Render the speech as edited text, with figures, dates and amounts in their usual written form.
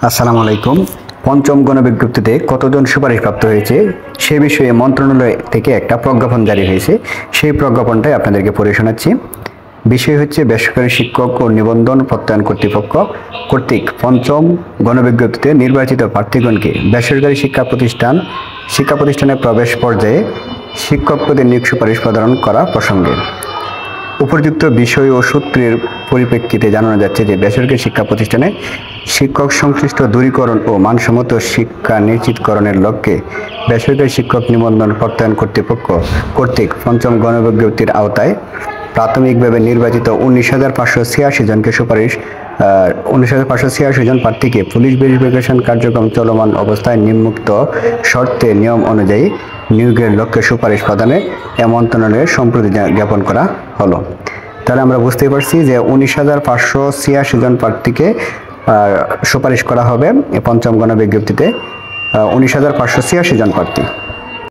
আসসালামু আলাইকুম। পঞ্চম গণবিজ্ঞপ্তিতে কতজন সুপারিশপ্রাপ্ত হয়েছে সে বিষয়ে মন্ত্রণালয় থেকে একটা প্রজ্ঞাপন জারি হয়েছে। সেই প্রজ্ঞাপনটাই আপনাদেরকে পড়ে শোনাচ্ছি। বিষয় হচ্ছে বেসরকারি শিক্ষক ও নিবন্ধন প্রত্যয়ন কর্তৃপক্ষ কর্তৃক পঞ্চম গণবিজ্ঞপ্তিতে নির্বাচিত প্রার্থীগণকে বেসরকারি শিক্ষা প্রতিষ্ঠানে প্রবেশ পর্যায়ে শিক্ষক পদে নিয়োগ সুপারিশ প্রদান করা প্রসঙ্গে উপযুক্ত বিষয় ও সূত্রের পরিপ্রেক্ষিতে জানানো যাচ্ছে যে বেসরকারি শিক্ষা প্রতিষ্ঠানে শিক্ষক সংশ্লিষ্ট দূরীকরণ ও মানসম্মত শিক্ষা নিশ্চিতকরণের লক্ষ্যে বেসরকারি শিক্ষক নিবন্ধন প্রত্যয়ন কর্তৃপক্ষ কর্তৃক পঞ্চম গণবিজ্ঞপ্তির আওতায় প্রাথমিকভাবে নির্বাচিত 19,586 জনকে 19,586 জন প্রার্থীকে পুলিশ ভেরিফিকেশন কার্যক্রম চলমান অবস্থায় নিম্নোক্ত শর্তে নিয়ম অনুযায়ী নিয়োগের লক্ষ্যে সুপারিশ প্রদানে মন্ত্রণালয়ে সম্প্রতি জ্ঞাপন করা হলো। তাহলে আমরা বুঝতে পারছি যে 19,586 জন প্রার্থীকে সুপারিশ করা হবে পঞ্চম গণবিজ্ঞপ্তিতে। 19,586 জন প্রার্থী।